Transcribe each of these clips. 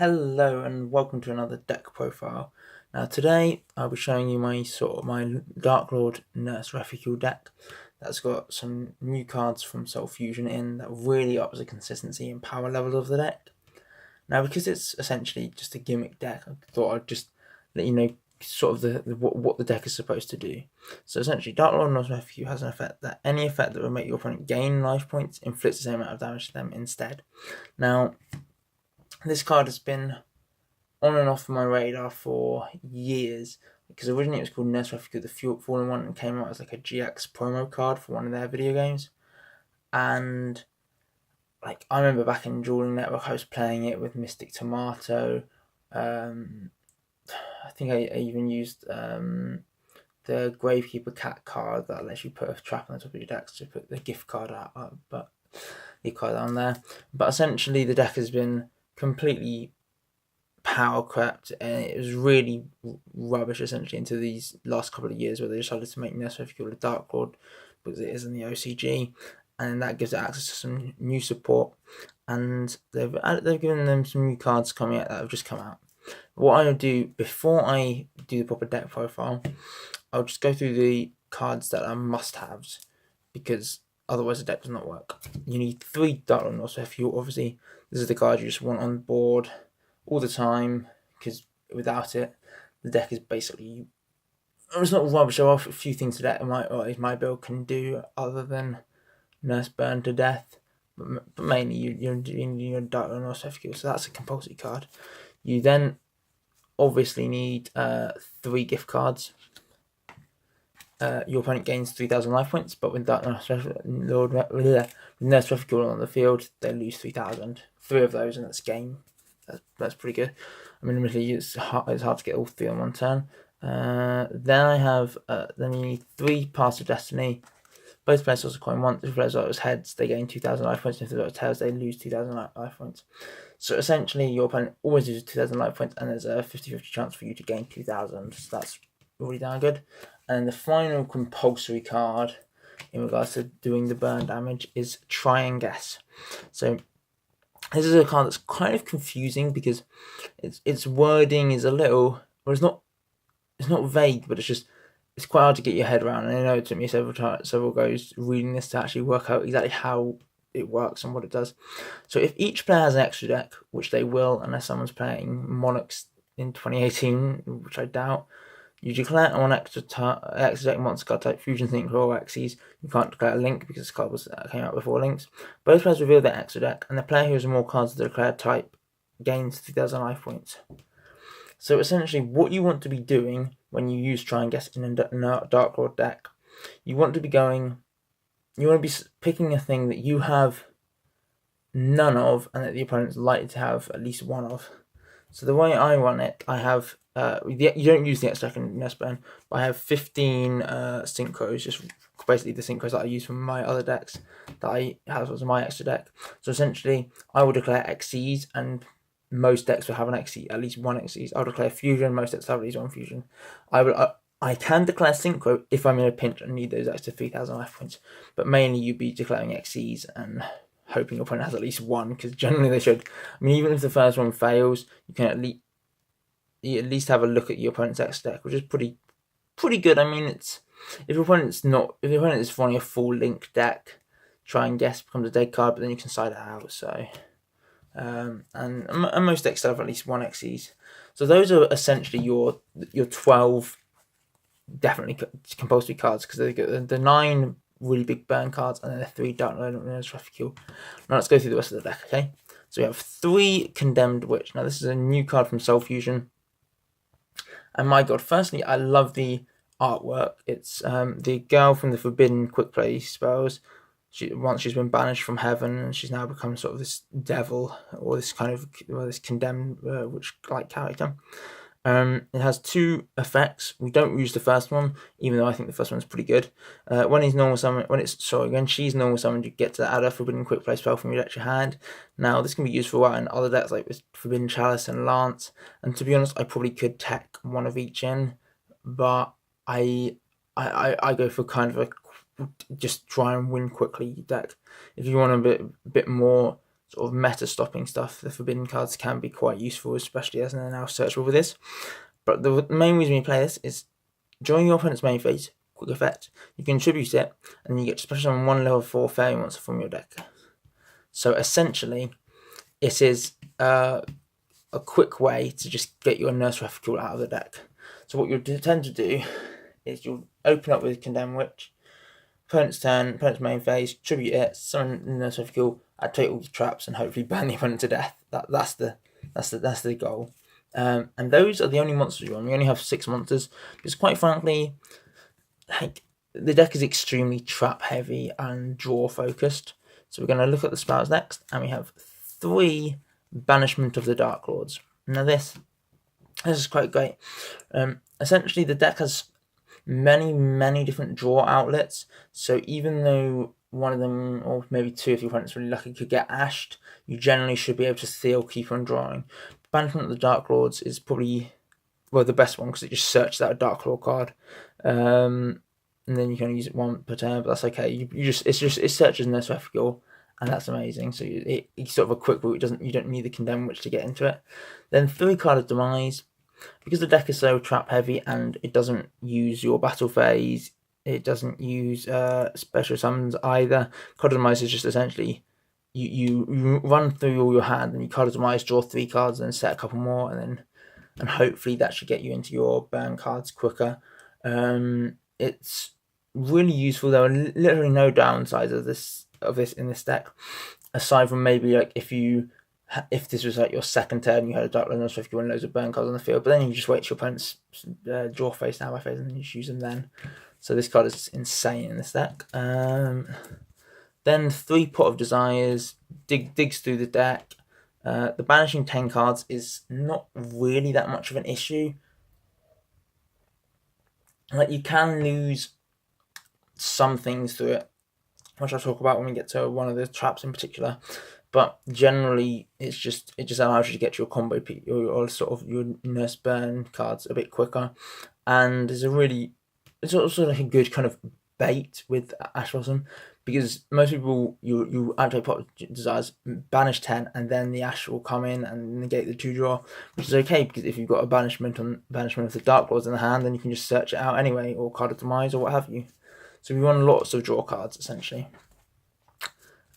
Hello and welcome to another deck profile. Now today I'll be showing you my Darklord Nurse Reficuke deck that's got some new cards from Soul Fusion in that really ups the consistency and power level of the deck. Now because it's essentially just a gimmick deck, I thought I'd just let you know sort of what the deck is supposed to do. So essentially Darklord Nurse Reficuke has an effect that any effect that will make your opponent gain life points inflicts the same amount of damage to them instead. Now this card has been on and off my radar for years because originally it was called Nurse Reficuke, the Fallen One, and came out as like a GX promo card for one of their video games. And like I remember back in Dueling Network, I was playing it with Mystic Tomato. I think I even used the Gravekeeper Cat card that lets you put a trap on the top of your deck to put the gift card out, but the card on there. But essentially, the deck has been completely power crept, and it was really rubbish essentially into these last couple of years where they decided to make Nurse Reficuke a Darklord because it is in the OCG, and that gives it access to some new support, and they've given them some new cards coming out that have just come out. What I'll do before I do the proper deck profile, I'll just go through the cards that are must-haves because otherwise the deck does not work. You need 3 Darklord Nurse Reficuke. Obviously, this is the card you just want on board all the time, because without it, the deck is basically, it's not rubbish. There are a few things that my build can do other than Nurse Burn to death, but mainly you're doing Darklord Nurse Reficuke, so that's a compulsory card. You then obviously need 3 gift cards. Your opponent gains 3,000 life points, but with Nurse Reficuke on the field, they lose 3,000. 3 of those, and that's game. That's pretty good. I mean, admittedly, it's hard to get all 3 on one turn. Then I have then you need 3 Paths of Destiny. Both players toss a coin once. If players are heads, they gain 2,000 life points. If they're tails, they lose 2,000 life points. So essentially, your opponent always loses 2,000 life points, and there's a 50-50 chance for you to gain 2,000. So that's really damn good. And the final compulsory card in regards to doing the burn damage is Try and Guess. So this is a card that's kind of confusing because its wording is a little, well, it's not vague, but it's quite hard to get your head around. And I know it took me several goes reading this to actually work out exactly how it works and what it does. So if each player has an extra deck, which they will unless someone's playing Monarchs in 2018, which I doubt, you declare on extra deck monster card type Fusion Synchro or Xyz. You can't declare a Link because this card came out before Links. Both players reveal their extra deck, and the player who has more cards of the declared type gains 2,000 life points. So essentially, what you want to be doing when you use Try and Guess in a Darklord deck, you want to be picking a thing that you have none of, and that the opponent's likely to have at least one of. So the way I run it, I have you don't use the extra deck in Nurse Burn, but I have 15 synchros, just basically the synchros that I use from my other decks that I have as my extra deck. So essentially, I will declare Xyz, and most decks will have an Xyz, at least one Xyz. I'll declare Fusion, most decks have at least one Fusion. I can declare Synchro if I'm in a pinch and need those extra 3,000 life points, but mainly you'd be declaring Xyz and hoping your opponent has at least one, because generally they should. I mean, even if the first one fails, you can at least have a look at your opponent's extra deck, which is pretty good. I mean, if your opponent is running a full Link deck, Try and Guess becomes a dead card, but then you can side it out. So, and most decks have at least one Xyz. So those are essentially your 12 definitely compulsory cards, because they get the 9 really big burn cards, and then the 3 Darklord Nurse Reficuke. Now let's go through the rest of the deck, okay? So we have 3 Condemned Witch. Now this is a new card from Soul Fusion. And my god, firstly, I love the artwork. It's the girl from the Forbidden Quick Play spells. Once she's been banished from heaven, and she's now become sort of this devil, or this kind of this condemned witch-like character. It has 2 effects. We don't use the first one, even though I think the first one's pretty good. When she's normal summoned, you get to add a Forbidden Quick Play spell from your extra hand. Now, this can be used for a while in other decks like with Forbidden Chalice and Lance. And to be honest, I probably could tech one of each in, but I go for kind of a just try and win quickly deck. If you want a bit more sort of meta stopping stuff, the forbidden cards can be quite useful, especially as they're now searchable with this. But the main reason you play this is during your opponent's main phase, quick effect, you can tribute it, and you get to special summon 1 level 4 fairy monster from your deck. So essentially, it is a quick way to just get your Nurse Reficuke out of the deck. So what you'll tend to do is you'll open up with Condemn Witch, opponent's turn, opponent's main phase, tribute it, summon the Nurse Reficuke, activate all the traps, and hopefully burn the opponent to death. That's the goal. And those are the only monsters you want. We only have 6 monsters because, quite frankly, like, the deck is extremely trap heavy and draw focused. So we're going to look at the spells next, and we have 3 Banishment of the Darklords. Now this is quite great. Essentially, the deck has many different draw outlets. So even though one of them, or maybe 2 if your opponent's really lucky, could get ashed, you generally should be able to still keep on drawing. Banishment of the Darklords is probably, well, the best one because it just searches out a Darklord card, and then you can only use it 1 per turn. But that's okay. It searches Nurse Reficuke, and that's amazing. So it's sort of a quick route. You don't need the Condemn Witch to get into it. Then 3 card of Demise, because the deck is so trap heavy and it doesn't use your battle phase. It doesn't use special summons either. Card of Demise is just essentially you run through all your hand and you Card of Demise, draw 3 cards, and set a couple more, and hopefully that should get you into your burn cards quicker. It's really useful. There are literally no downsides of this in this deck, aside from maybe like if this was like your second turn, you had a Darklord Nurse Reficuke and loads of burn cards on the field, but then you just wait till your opponent's draw phase, standby phase, and then you just use them then. So this card is insane in this deck. Then 3 Pot of Desires, digs through the deck. The banishing 10 cards is not really that much of an issue. Like, you can lose some things through it, which I'll talk about when we get to one of the traps in particular. But generally, it just allows you to get your combo or sort of your Nurse Burn cards a bit quicker, and it's also like a good kind of bait with Ash Blossom, because most people you activate Pot of Desires, banish 10, and then the Ash will come in and negate the 2 draw, which is okay because if you've got a banishment of the Darklords in the hand, then you can just search it out anyway, or Card of Demise, or what have you. So we want lots of draw cards essentially.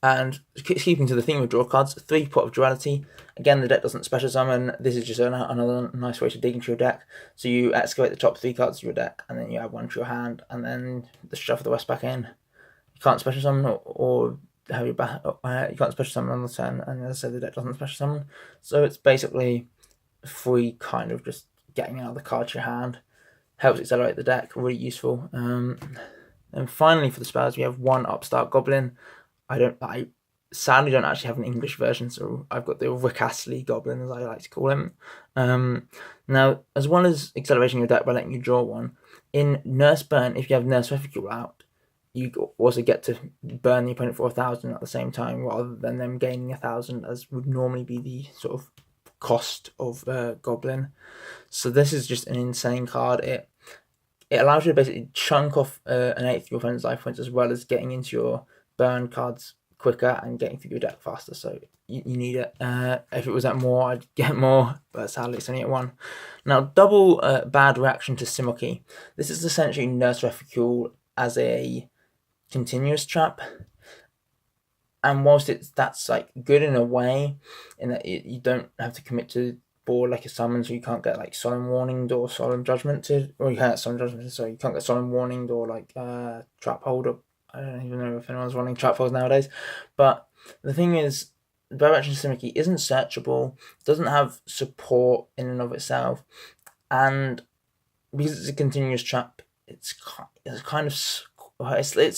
And keeping to the theme of draw cards, 3 Pot of Duality. Again, the deck doesn't special summon. This is just another nice way to dig into your deck. So you excavate the top 3 cards of your deck, and then you add 1 to your hand, and then shuffle the rest back in. You can't special summon or have your back. You can't special summon on the turn, and as I said, the deck doesn't special summon. So it's basically free, kind of just getting out of the card to your hand. Helps accelerate the deck. Really useful. And finally, for the spells, we have 1 Upstart Goblin. I sadly don't actually have an English version, so I've got the Rick Astley Goblin, as I like to call him. Now, as well as accelerating your deck by letting you draw 1, in Nurse Burn, if you have Nurse Reficuke out, you also get to burn the opponent for 1,000 at the same time, rather than them gaining 1,000, as would normally be the sort of cost of Goblin. So this is just an insane card. It allows you to basically chunk off an 1/8 of your opponent's life points, as well as getting into your burn cards quicker and getting through your deck faster. So you need it. If it was at more, I'd get more, but sadly it's only at 1. Now, double bad reaction to Simoki. This is essentially Nurse Reficuke as a continuous trap, and whilst that's like good in a way, in that you don't have to commit to board like a summon, so you can't get like Solemn Warninged or Solemn Judgmented, or you can't get Solemn Judgmented, so you can't get Solemn Warninged or like Trap Hold. I don't even know if anyone's running trap holds nowadays. But the thing is, Direction Simoki isn't searchable, doesn't have support in and of itself, and because it's a continuous trap, it's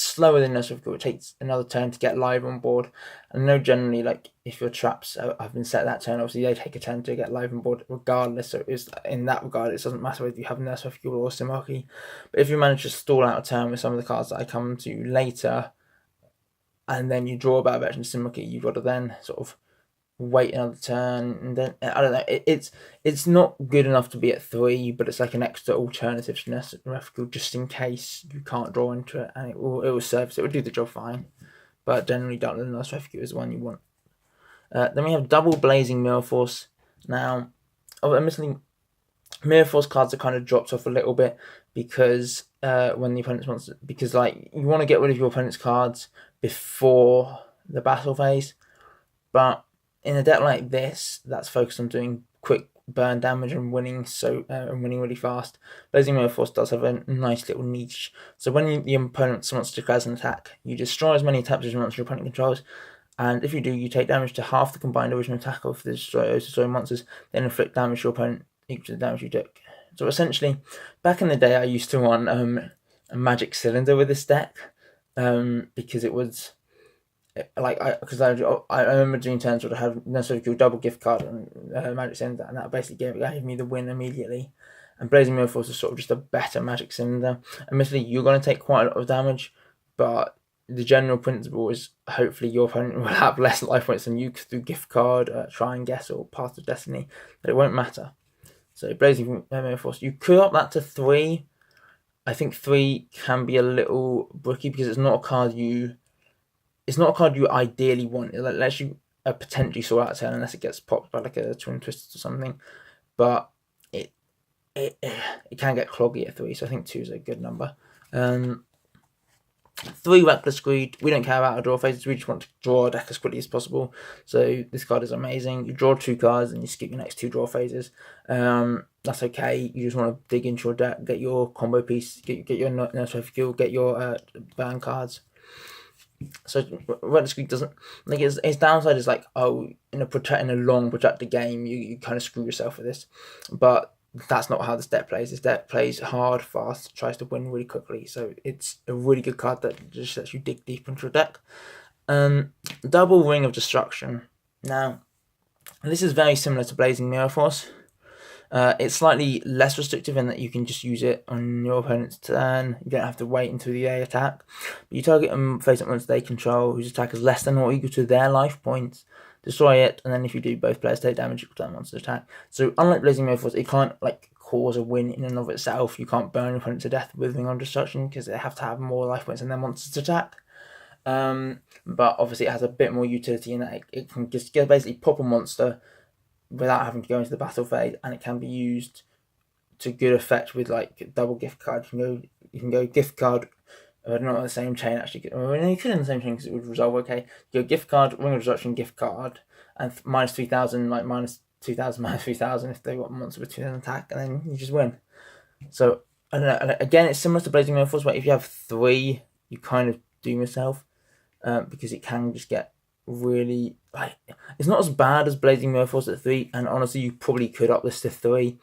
slower than Nurse Reficuke. It takes another turn to get live on board. And I know generally, like, if your traps have been set that turn, obviously they take a turn to get live on board regardless. So it's, in that regard, it doesn't matter whether you have Nurse Reficuke or Simoki. But if you manage to stall out a turn with some of the cards that I come to later, and then you draw a bad version of Simoki, you've got to then sort of wait another turn, and then I don't know. It's not good enough to be at 3, but it's like an extra alternative to Nurse Reficuke just in case you can't draw into it, and it will serve. So it would do the job fine. But generally, Darklord Nurse Reficuke is the one you want. Then we have double Blazing Mirror Force. Now, admittedly, Mirror Force cards are kind of dropped off a little bit because when the opponent wants to, because like you want to get rid of your opponent's cards before the battle phase, but in a deck like this that's focused on doing quick burn damage and winning winning really fast, Blazing Mirror Force does have a nice little niche. So when the opponent wants to declare an attack, you destroy as many attack monsters your opponent controls, and if you do, you take damage to half the combined original attack of the destroy monsters, then inflict damage to your opponent equal to the damage you took. So essentially, back in the day, I used to run a magic cylinder with this deck because it was like I remember doing turns where I had Nurse Reficuke double gift card and magic cylinder, and that basically gave me the win immediately. And Blazing Mirror Force is sort of just a better magic cylinder. Admittedly, you're going to take quite a lot of damage, but the general principle is hopefully your opponent will have less life points than you through gift card, try and guess, or Path of Destiny, but it won't matter. So Blazing Mirror Force, you could up that to 3. I think 3 can be a little bricky because it's not a card you ideally want. It lets you potentially sort out a turn unless it gets popped by like a Twin Twisted or something. But it can get cloggy at 3, so I think 2 is a good number. 3 Reckless Greed. We don't care about our draw phases. We just want to draw a deck as quickly as possible. So this card is amazing. You draw 2 cards and you skip your next 2 draw phases. That's okay. You just want to dig into your deck, get your combo piece, get your Nurse Reficuke, get your burn cards. So Reckless Greed doesn't like his downside is like, oh, in a long protracted game you kind of screw yourself with this, but that's not how this deck plays. This deck plays hard, fast, tries to win really quickly. So it's a really good card that just lets you dig deep into your deck. Double Ring of Destruction. Now, this is very similar to Blazing Mirror Force. It's slightly less restrictive in that you can just use it on your opponent's turn. You don't have to wait until the attack. But you target them face-up monster they control, whose attack is less than or equal to their life points. Destroy it, and then if you do, both players take damage equal to that monster's attack. So unlike Blazing Mirror Force, it can't like cause a win in and of itself. You can't burn your opponent to death with Ring of Destruction because they have to have more life points than their monster's attack. But obviously it has a bit more utility in that it can just basically pop a monster without having to go into the battle phase, and it can be used to good effect with like double gift card. You can go gift card. Not on the same chain actually. Well, you could in the same chain because it would resolve okay. You go gift card, Ring of Destruction, gift card, and minus 3,000, like minus 2,000, minus 3,000 if they got a monster with 2,000 attack, and then you just win. So I don't know. And again, it's similar to Blazing Mirror Force, where if you have 3, you kind of doom yourself because it can just get really like it's not as bad as Blazing Mirror Force at 3, and honestly, you probably could up this to 3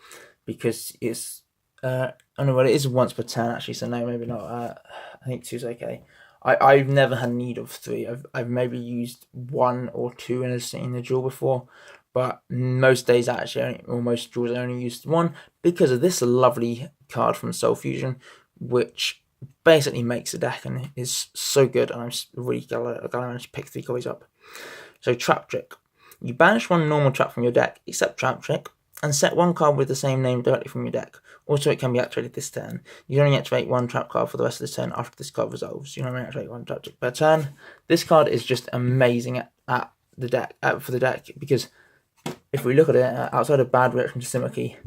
because it's I don't know, well, it is once per turn actually, so no, maybe not. I think 2 is okay. I've never had need of 3. I've maybe used 1 or 2 in a duel before, but most days actually, most duels I only used 1 because of this lovely card from Soul Fusion, which basically makes the deck and is so good, and I'm really glad I managed to pick 3 copies up. So Trap Trick. You banish 1 normal trap from your deck, except Trap Trick, and set 1 card with the same name directly from your deck. Also, it can be activated this turn. You can only activate 1 trap card for the rest of the turn after this card resolves. You can only activate 1 trap trick per turn. This card is just amazing at the deck for the deck because if we look at it, outside of Bad Reaction to Simicky,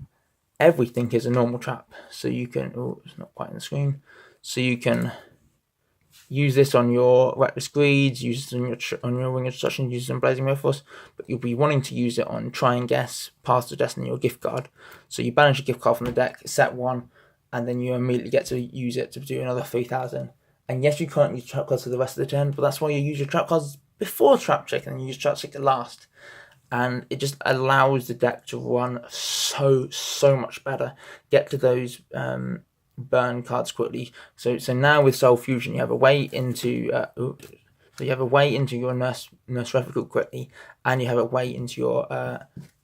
everything is a normal trap. So you can, oh, it's not quite on the screen. So you can use this on your Reckless Greeds, use it on your Ring of Destruction, use it on Blazing Mirror Force, but you'll be wanting to use it on Try and Guess, Path to Destiny, or Gift Card. So you banish a gift card from the deck, set 1, and then you immediately get to use it to do another 3,000. And yes, you can't use trap cards for the rest of the turn, but that's why you use your trap cards before Trap Trick, and then you use Trap Trick at last. And it just allows the deck to run so much better. Get to those burn cards quickly. So now with Soul Fusion, you have a way into your Nurse Reficuke quickly, and you have a way into your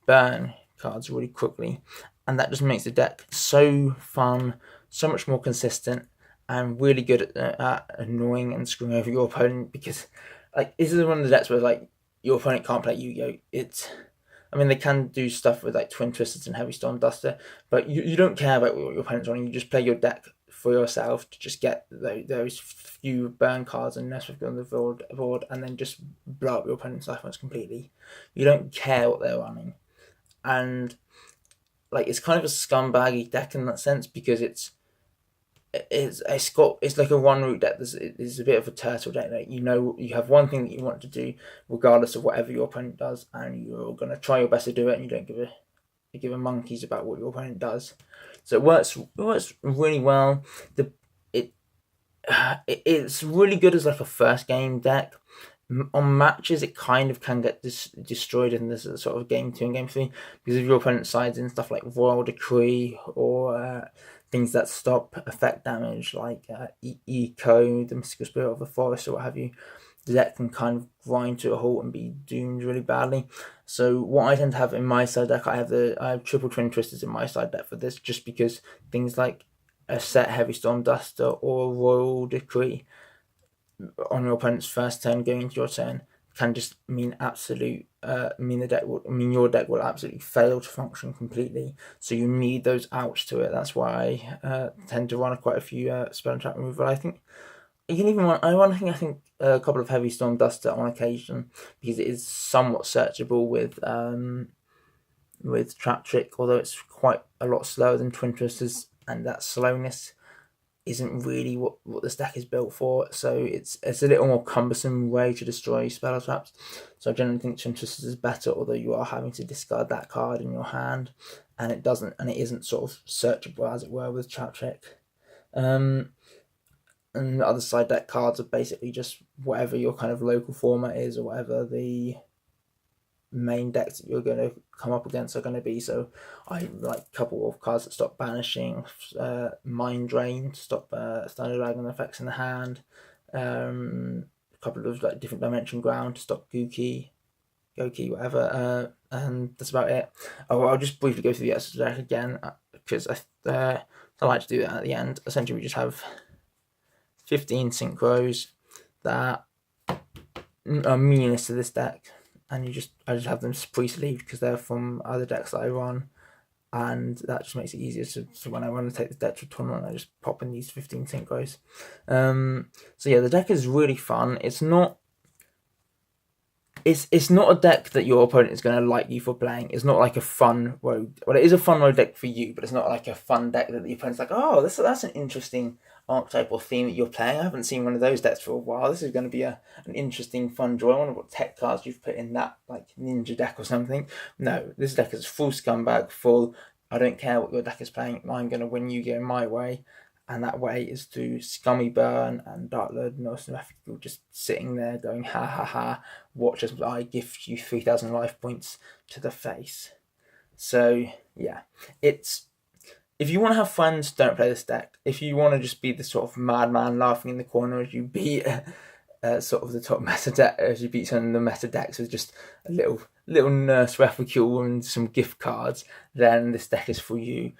burn cards really quickly, and that just makes the deck so fun, so much more consistent, and really good at annoying and screwing over your opponent. Because like this is one of the decks where like your opponent can't play Yu-Gi-Oh. I mean, they can do stuff with like Twin Twisters and Heavy Storm Duster, but you don't care about what your opponent's running. You just play your deck for yourself to just get those few burn cards and Nurse Reficuke on the board, and then just blow up your opponent's life points completely. You don't care what they're running, and like it's kind of a scumbaggy deck in that sense, because it's like a one route deck. It's a bit of a turtle deck. Like, you have one thing that you want to do regardless of whatever your opponent does, and you're gonna try your best to do it, and you don't give a monkeys about what your opponent does. So it works really well. It's really good as like a first game deck. On matches, it kind of can get destroyed in this sort of game 2 and game 3, because if your opponent sides in stuff like Royal Decree or things that stop effect damage like Eco, the Mystical Spirit of the Forest, or what have you, the deck can kind of grind to a halt and be doomed really badly. So what I tend to have in my side deck, I have triple Twin Twisters in my side deck for this, just because things like a set Heavy Storm Duster or Royal Decree on your opponent's first turn going into your turn can just mean your deck will absolutely fail to function completely. So you need those outs to it. That's why I tend to run quite a few spell and trap removal. I think you can even run. I think a couple of Heavy Storm Duster on occasion, because it is somewhat searchable with Trap Trick, although it's quite a lot slower than Twin Twisters, and that slowness isn't really what this deck is built for. So it's a little more cumbersome way to destroy spell traps. So I generally think Twin Twisters is better, although you are having to discard that card in your hand, and it isn't sort of searchable, as it were, with Trap Trick. And the other side deck cards are basically just whatever your kind of local format is, or whatever the main decks that you're going to come up against are going to be. So I like a couple of cards that stop banishing, Mind Drain to stop Thunder Dragon effects in the hand, a couple of like different Dimension Ground to stop Goki, whatever, and that's about it. I'll just briefly go through the extra deck again, because I like to do that at the end. Essentially, we just have 15 synchros that are meaningless to this deck, and I just have them pre-sleeved because they're from other decks that I run, and that just makes it easier. So when I want to take the deck to a tournament, I just pop in these 15 synchros. So yeah, the deck is really fun. It's not a deck that your opponent is going to like you for playing. It's not like a fun road. Well, it is a fun road deck for you, but it's not like a fun deck that the opponent's like, oh, that's an interesting archetype or theme that you're playing. I haven't seen one of those decks for a while. This is going to be an interesting, fun draw. I wonder what tech cards you've put in that, like ninja deck or something. No, this deck is full scumbag, full. I don't care what your deck is playing. I'm going to win you game my way. And that way is through Scummy Burn and Darklord Nurse Reficuke just sitting there going, ha ha ha, watch as I gift you 3,000 life points to the face. So, yeah, if you want to have fun, don't play this deck. If you want to just be the sort of madman laughing in the corner as you beat sort of the top meta deck, as you beat some of the meta decks with just a little Nurse Reficuke and some gift cards, then this deck is for you.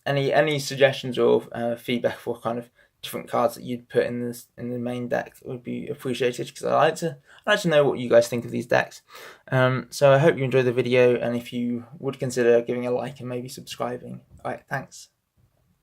Any suggestions or feedback for kind of different cards that you'd put in the main deck would be appreciated, because I like to know what you guys think of these decks. So I hope you enjoyed the video, and if you would consider giving a like and maybe subscribing. Alright, thanks.